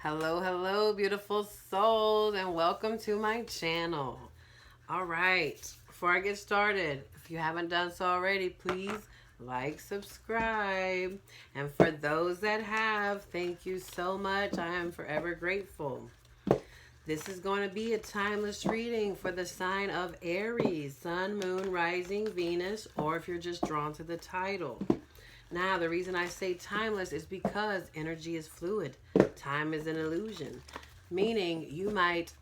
Hello, hello, beautiful souls, and welcome to my channel. All right, before I get started, if you haven't done so already, please like, subscribe. And for those that have, thank you so much. I am forever grateful. This is going to be a timeless reading for the sign of Aries, Sun, Moon, Rising, Venus, or if you're just drawn to the title. Now, the reason I say timeless is because energy is fluid. Time is an illusion. Meaning, you might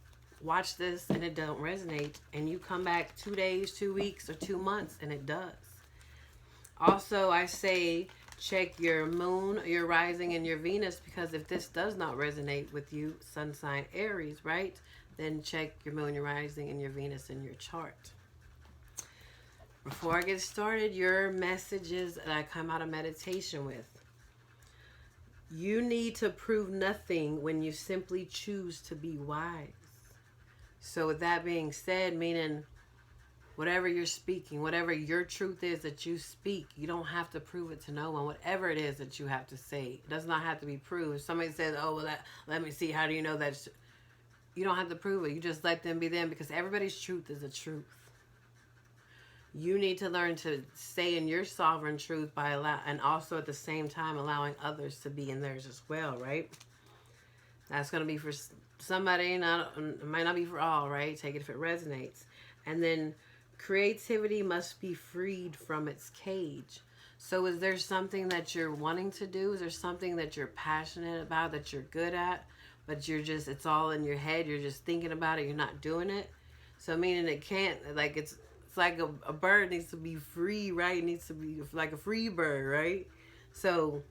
watch this and it don't resonate, and you come back 2 days, 2 weeks, or 2 months, and it does. Also, I say check your moon, your rising, and your Venus, because if this does not resonate with you, sun sign Aries, right? Then check your moon, your rising, and your Venus in your chart. Before I get started, your messages that I come out of meditation with. You need to prove nothing when you simply choose to be wise. So with that being said, meaning whatever you're speaking, whatever your truth is that you speak, you don't have to prove it to no one. Whatever it is that you have to say, it does not have to be proved. If somebody says, oh, well, let me see, how do you know that? You don't have to prove it. You just let them be them, because everybody's truth is a truth. You need to learn to stay in your sovereign truth and also at the same time allowing others to be in theirs as well, right? That's going to be for somebody, it might not be for all, right? Take it if it resonates. And then creativity must be freed from its cage. So is there something that you're wanting to do? Is there something that you're passionate about, that you're good at, but it's all in your head, you're just thinking about it, you're not doing it? So meaning it can't, like it's like a bird needs to be free, right? It needs to be like a free bird, right? So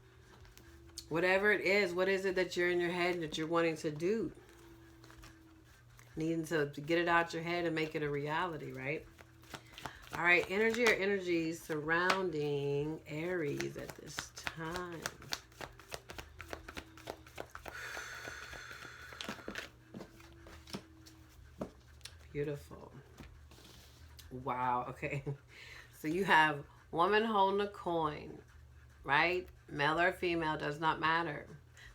whatever it is, what is it that you're in your head that you're wanting to do? Needing to get it out your head and make it a reality, right? All right, energy or energies surrounding Aries at this time. Beautiful. Wow, okay. So you have woman holding a coin, right? Male or female, does not matter.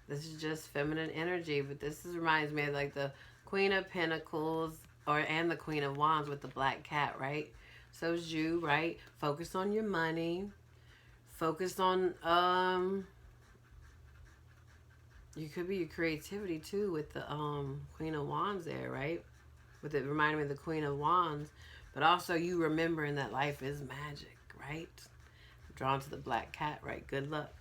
This is just feminine energy, but reminds me of like the Queen of Pentacles and the Queen of Wands with the black cat, right? So is you, right? Focus on your money. Focus on you could be your creativity too with the Queen of Wands there, right? With it reminding me of the Queen of Wands. But also you remembering that life is magic, right? Drawn to the black cat, right? Good luck.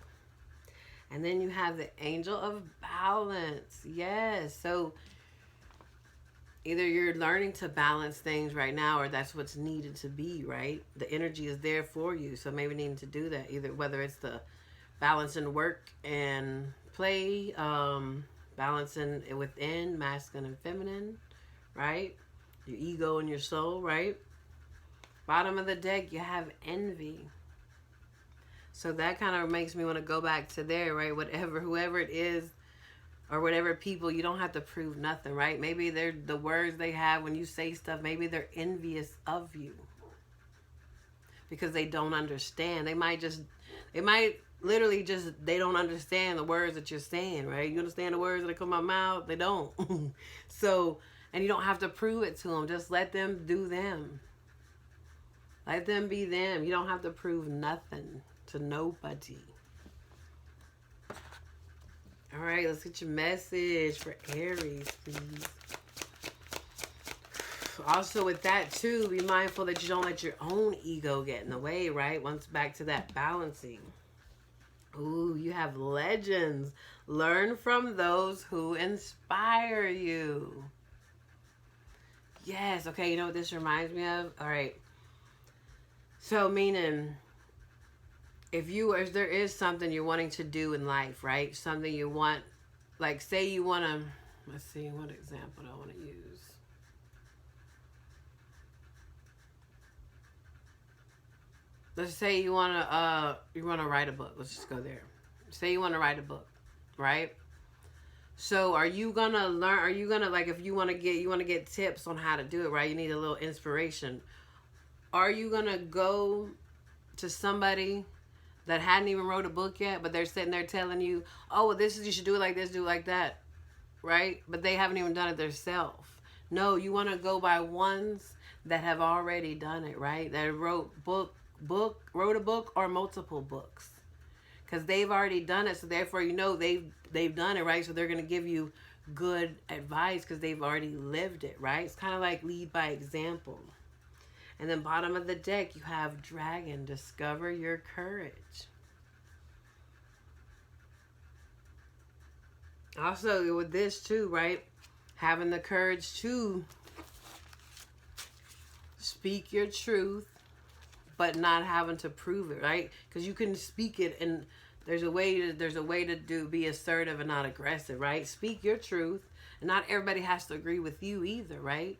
And then you have the Angel of Balance. Yes. So either you're learning to balance things right now, or that's what's needed to be, right? The energy is there for you. So maybe needing to do that. Either whether it's the balance in work and play, balancing it within masculine and feminine, right? Your ego and your soul, right? Bottom of the deck, you have envy. So that kind of makes me want to go back to there, right? Whoever it is, or whatever people, you don't have to prove nothing, right? Maybe they're the words they have when you say stuff, maybe they're envious of you because they don't understand. They might literally just, they don't understand the words that you're saying, right? You understand the words that come out of my mouth? They don't. So, and you don't have to prove it to them. Just let them do them. Let them be them. You don't have to prove nothing to nobody. All right, let's get your message for Aries, please. Also with that too, be mindful that you don't let your own ego get in the way, right? Once back to that balancing. Ooh, you have legends. Learn from those who inspire you. Yes, okay, you know what this reminds me of? All right. So meaning, if there is something you're wanting to do in life, right? Something you want, like say you want to, let's see, what example do I want to use? Let's say you want to write a book. Let's just go there. Say you want to write a book, right? So are you going to learn, like if you want to get tips on how to do it, right? You need a little inspiration. Are you going to go to somebody that hadn't even wrote a book yet, but they're sitting there telling you, oh, well, you should do it like this, do it like that? right? But they haven't even done it themselves. No, you want to go by ones that have already done it, right? That wrote a book or multiple books, because they've already done it. So therefore, you know they've done it, right? So they're gonna give you good advice because they've already lived it, right? It's kind of like lead by example. And then bottom of the deck, you have Dragon. Discover your courage. Also, with this too, right? Having the courage to speak your truth, but not having to prove it, right? Because you can speak it, and there's a way to be assertive and not aggressive, right? Speak your truth, and not everybody has to agree with you either, right?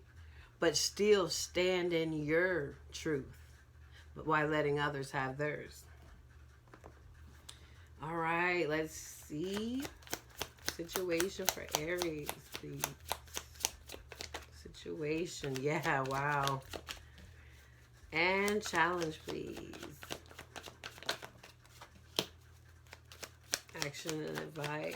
But still stand in your truth, but while letting others have theirs. All right, let's see. Situation for Aries, please. Situation, yeah, wow. And challenge, please. Action and advice.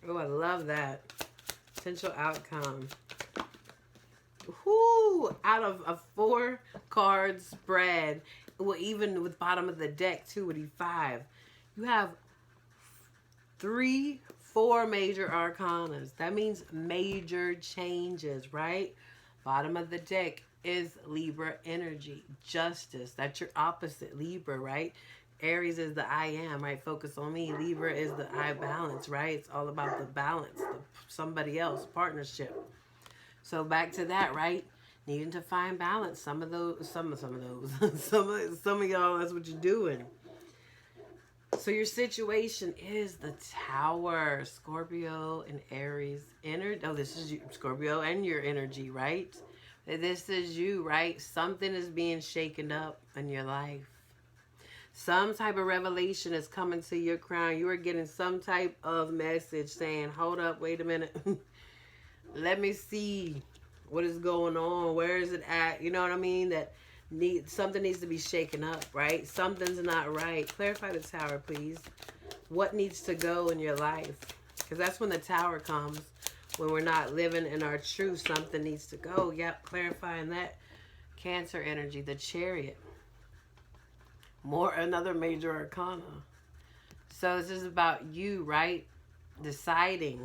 Oh, I love that. Potential outcome. Whoo! Out of a 4 card spread, well, even with bottom of the deck too, with E5, you have 4 major arcanas. That means major changes, right? Bottom of the deck is Libra energy, justice. That's your opposite, Libra, right? Aries is the I am, right? Focus on me. Libra is the I balance, right? It's all about the balance, somebody else, partnership. So back to that, right? Needing to find balance. Some of those, some of those, some of y'all, that's what you're doing. So your situation is the Tower, Scorpio and Aries energy. Oh, this is you, Scorpio, and your energy, right? This is you, right? Something is being shaken up in your life. Some type of revelation is coming to your crown. You are getting some type of message saying, hold up, wait a minute. Let me see what is going on. Where is it at? You know what I mean? Something needs to be shaken up, right? Something's not right. Clarify the Tower, please. What needs to go in your life? Because that's when the Tower comes. When we're not living in our truth, something needs to go. Yep, clarifying that. Cancer energy, the Chariot. Another major arcana. So this is about you, right? Deciding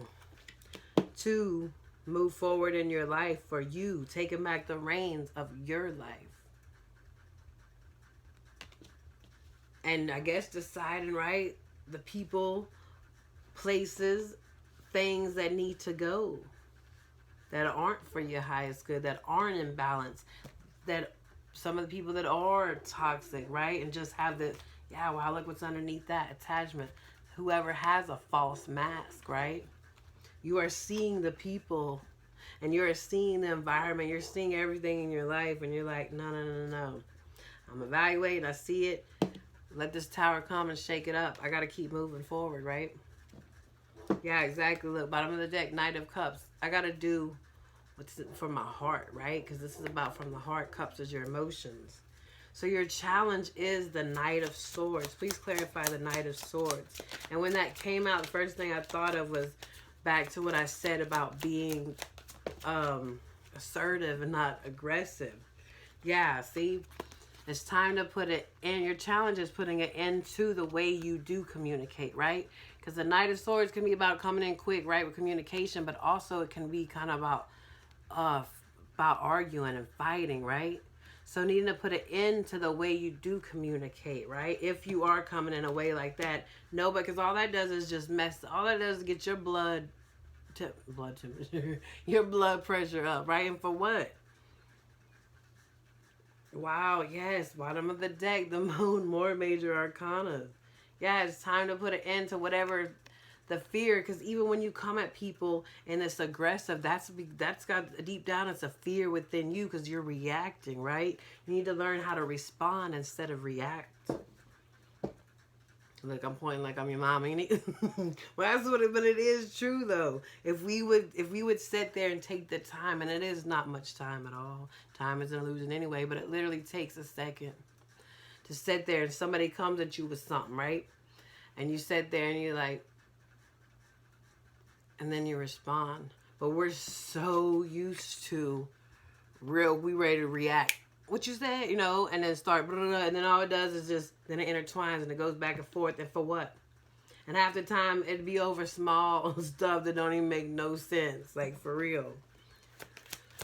to move forward in your life for you. Taking back the reins of your life. And I guess deciding, right? The people, places, things that need to go. That aren't for your highest good. That aren't in balance. That some of the people that are toxic, right? And just have the, yeah, wow, look what's underneath that attachment. Whoever has a false mask, right? You are seeing the people and you're seeing the environment. You're seeing everything in your life and you're like, no. I'm evaluating. I see it. Let this Tower come and shake it up. I got to keep moving forward, right? Yeah, exactly. Look, bottom of the deck, Knight of Cups. I got to do what's from my heart, right? Because this is about from the heart. Cups is your emotions. So your challenge is the Knight of Swords. Please clarify the Knight of Swords. And when that came out, the first thing I thought of was back to what I said about being assertive and not aggressive. Yeah, see? It's time to put it in. Your challenge is putting it into the way you do communicate, right? Because the Knight of Swords can be about coming in quick, right, with communication, but also it can be kind of about arguing and fighting, right? So needing to put it into the way you do communicate, right? If you are coming in a way like that, no, because all that does is just all that does is get your blood temperature, your blood pressure up, right? And for what? Wow, yes, bottom of the deck, the Moon, more major arcana. Yeah, it's time to put an end to whatever the fear, because even when you come at people and it's aggressive, that's got deep down, it's a fear within you because you're reacting, right? You need to learn how to respond instead of react. Look, I'm pointing like I'm your mom, ain't it? Well, that's what it, but it is true though. If we would sit there and take the time, and it is not much time at all. Time is an illusion anyway, but it literally takes a second to sit there and somebody comes at you with something, right? And you sit there and you're like, and then you respond. But we're so used to we ready to react. What you said, you know, and then start, blah, blah, blah, and then all it does is just, then it intertwines and it goes back and forth, and for what? And half the time it'd be over small stuff that don't even make no sense, like for real.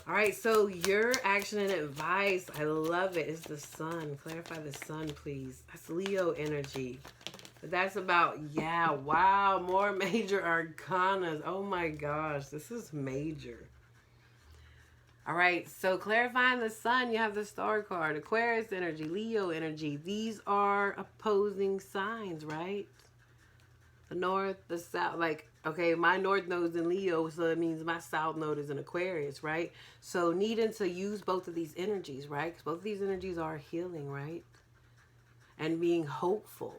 All right, so your action and advice, I love it. It's the sun. Clarify the sun, please. That's Leo energy. But that's about, yeah, wow, more major arcanas. Oh my gosh, this is major. All right, so clarifying the sun, you have the star card, Aquarius energy, Leo energy. These are opposing signs, right? The north, the south, like, okay, my north node is in Leo, so it means my south node is in Aquarius, right? So needing to use both of these energies, right? Because both of these energies are healing, right? And being hopeful.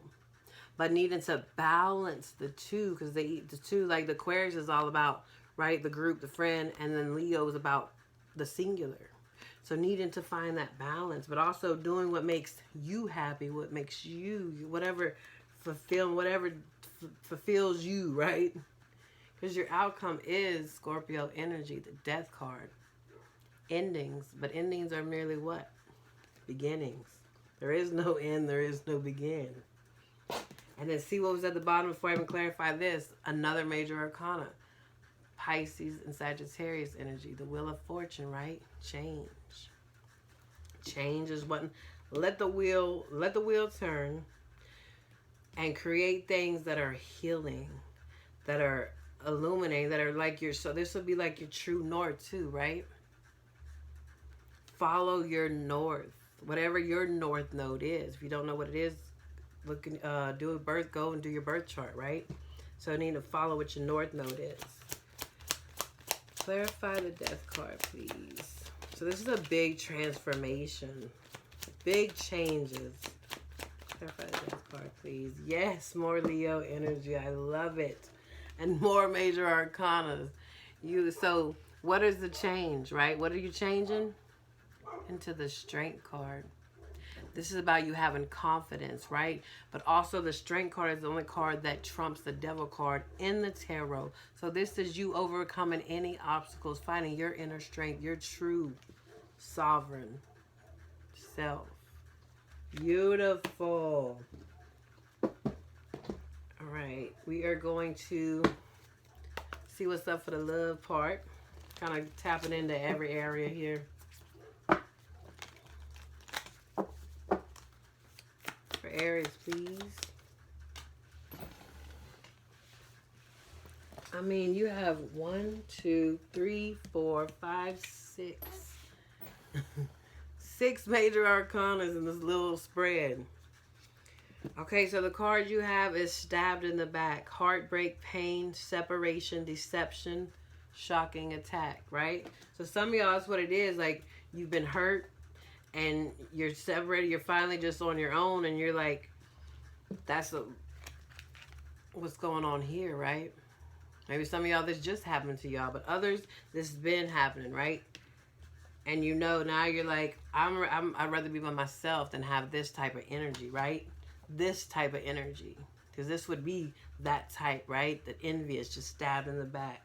But needing to balance the two, because the two, like the Aquarius is all about, right, the group, the friend, and then Leo is about the singular. So needing to find that balance, but also doing what makes you happy, what makes you, whatever fulfills you, right? Because your outcome is Scorpio energy, the death card. Endings, but endings are merely what? Beginnings. There is no end, there is no begin. And then see what was at the bottom before I even clarify this. Another major arcana. Pisces and Sagittarius energy. The Wheel of Fortune, right? Change. Change is what, let the wheel turn and create things that are healing, that are illuminating, that are like your, so this would be like your true north too, right? Follow your north, whatever your north node is. If you don't know what it is, look, go and do your birth chart, right? So you need to follow what your north node is. Clarify the death card, please. So this is a big transformation. Big changes. Clarify the death card, please. Yes, more Leo energy. I love it. And more major arcanas. So what is the change, right? What are you changing? Into the Strength card. This is about you having confidence, right? But also the Strength card is the only card that trumps the Devil card in the tarot. So this is you overcoming any obstacles, finding your inner strength, your true sovereign self. Beautiful. All right, we are going to see what's up for the love part. Kind of tapping into every area here. Aries, please. I mean, you have 1, 2, 3, 4, 5, 6. 6 major arcanas in this little spread. Okay, so the card you have is stabbed in the back. Heartbreak, pain, separation, deception, shocking attack, right? So some of y'all, that's what it is. Like, you've been hurt and you're separated. You're finally just on your own, and you're like, what's going on here, right? Maybe some of y'all, this just happened to y'all, but others, this has been happening, right? And you know, now you're like, I'd rather be by myself than have this type of energy, right? This type of energy. Because this would be that type, right? The envious, just stabbed in the back.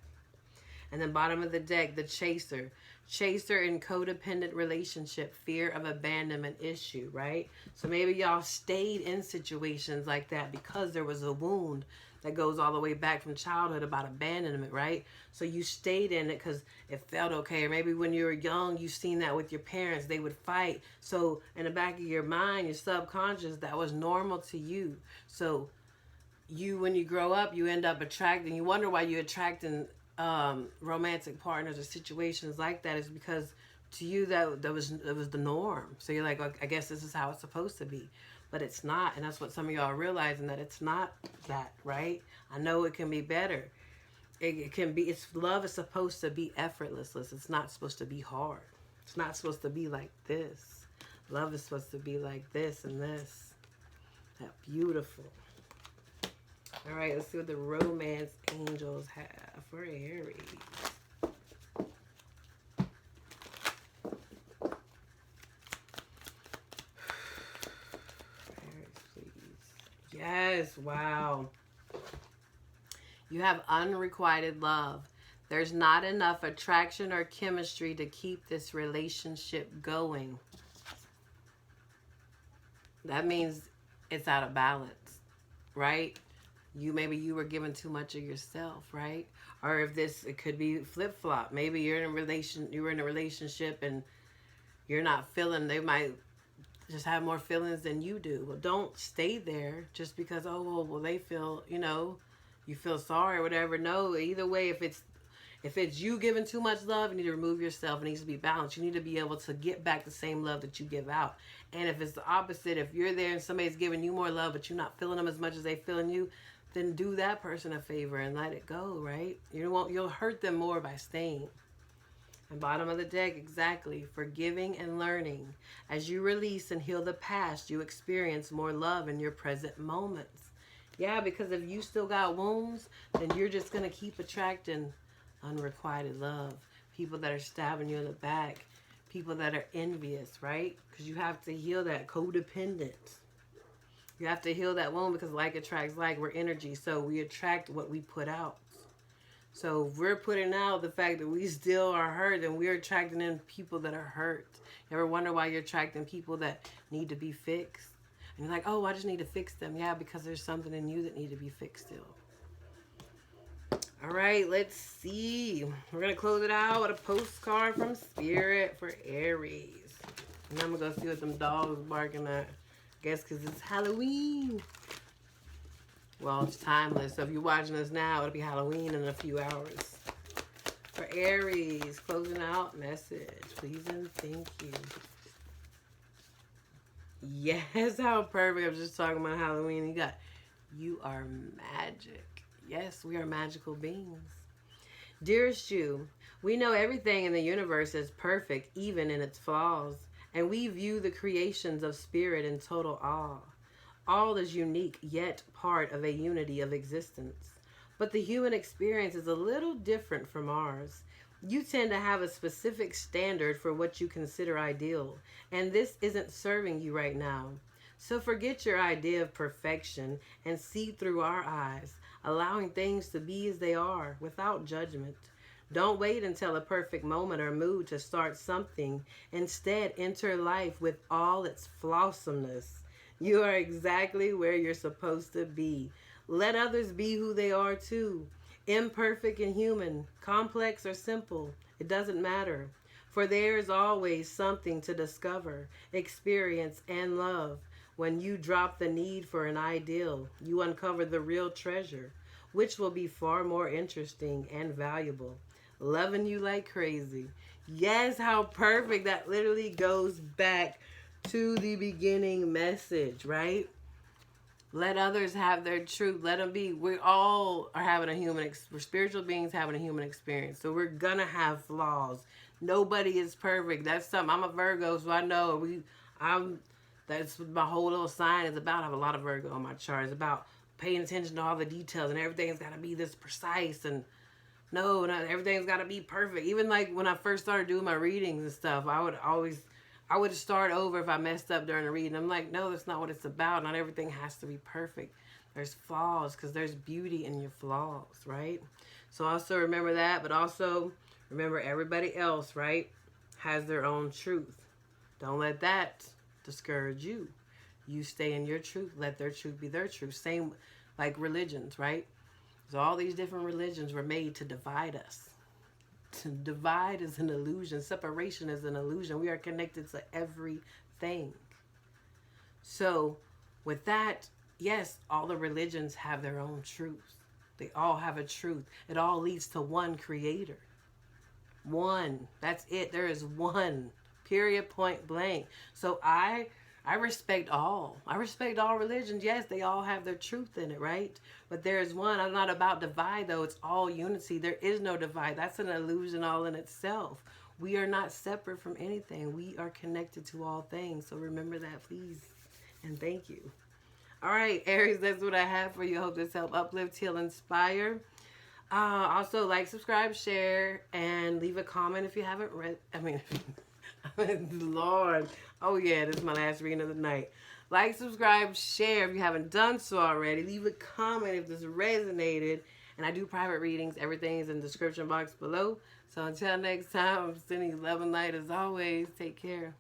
And then bottom of the deck, the chaser. Chaser in codependent relationship, fear of abandonment issue, right? So maybe y'all stayed in situations like that because there was a wound that goes all the way back from childhood about abandonment, right? So you stayed in it because it felt okay. Or maybe when you were young, you seen that with your parents, they would fight. So in the back of your mind, your subconscious, that was normal to you. So when you grow up, you end up attracting, you wonder why you're attracting romantic partners or situations like that, is because to you that was the norm. So you're like, I guess this is how it's supposed to be, but it's not. And that's what some of y'all are realizing, that it's not that, right? I know it can be better. It can be. Love is supposed to be effortless. It's not supposed to be hard. It's not supposed to be like this. Love is supposed to be like this and this. That beautiful. All right, let's see what the romance angels have for Aries. Aries, please. Yes, wow. You have unrequited love. There's not enough attraction or chemistry to keep this relationship going. That means it's out of balance, right? Maybe you were giving too much of yourself, right? Or if it could be flip flop. Maybe you were in a relationship and you're not feeling. They might just have more feelings than you do. Well, don't stay there just because well they feel you feel sorry or whatever. No, either way, if it's you giving too much love, you need to remove yourself. It needs to be balanced. You need to be able to get back the same love that you give out. And if it's the opposite, if you're there and somebody's giving you more love, but you're not feeling them as much as they feeling you, then do that person a favor and let it go, right? You'll hurt them more by staying. And bottom of the deck, exactly. Forgiving and learning. As you release and heal the past, you experience more love in your present moments. Yeah, because if you still got wounds, then you're just going to keep attracting unrequited love. People that are stabbing you in the back. People that are envious, right? Because you have to heal that codependence. You have to heal that wound because like attracts like. We're energy, so we attract what we put out. So if we're putting out the fact that we still are hurt, then we're attracting in people that are hurt. You ever wonder why you're attracting people that need to be fixed? And you're like, oh, I just need to fix them. Yeah, because there's something in you that need to be fixed still. All right, let's see. We're going to close it out with a postcard from Spirit for Aries. And I'm going to go see what them dogs barking at. I guess because it's Halloween. Well, it's timeless. So if you're watching this now, it'll be Halloween in a few hours. For Aries, closing out message. Please and thank you. Yes, how perfect. I was just talking about Halloween. You are magic. Yes, we are magical beings. Dearest you, we know everything in the universe is perfect, even in its flaws, and we view the creations of spirit in total awe. All is unique, yet part of a unity of existence. But the human experience is a little different from ours. You tend to have a specific standard for what you consider ideal, and this isn't serving you right now. So forget your idea of perfection and see through our eyes, allowing things to be as they are, without judgment. Don't wait until a perfect moment or mood to start something. Instead, enter life with all its flawsomeness. You are exactly where you're supposed to be. Let others be who they are too. Imperfect and human, complex or simple, it doesn't matter. For there is always something to discover, experience, and love. When you drop the need for an ideal, you uncover the real treasure, which will be far more interesting and valuable. Loving you like crazy. Yes, how perfect. That literally goes back to the beginning message, right? Let others have their truth. Let them be. We all are having we're spiritual beings having a human experience. So we're going to have flaws. Nobody is perfect. That's something. I'm a Virgo, so I know that's what my whole little sign is about. I have a lot of Virgo on my chart. It's about paying attention to all the details, and everything's got to be this precise, and no, everything's got to be perfect. Even like when I first started doing my readings and stuff, I would start over if I messed up during the reading. I'm like, no, that's not what it's about. Not everything has to be perfect. There's flaws because there's beauty in your flaws, right? So also remember that, but also remember everybody else, right, has their own truth. Don't let that discourage you. You stay in your truth. Let their truth be their truth. Same like religions, right? So all these different religions were made to divide us. To divide is an illusion. Separation is an illusion. We are connected to everything. So with that, yes, all the religions have their own truth. They all have a truth. It all leads to one creator. One. That's it. There is one. Period, point blank. So I respect all. I respect all religions. Yes, they all have their truth in it, right? But there is one. I'm not about divide, though. It's all unity. There is no divide. That's an illusion all in itself. We are not separate from anything. We are connected to all things. So remember that, please. And thank you. All right, Aries, that's what I have for you. I hope this helped uplift, heal, inspire. Also, like, subscribe, share, and leave a comment if you haven't read. I mean, Lord. Oh, yeah, this is my last reading of the night. Like, subscribe, share if you haven't done so already. Leave a comment if this resonated. And I do private readings. Everything is in the description box below. So until next time, I'm sending you love and light as always. Take care.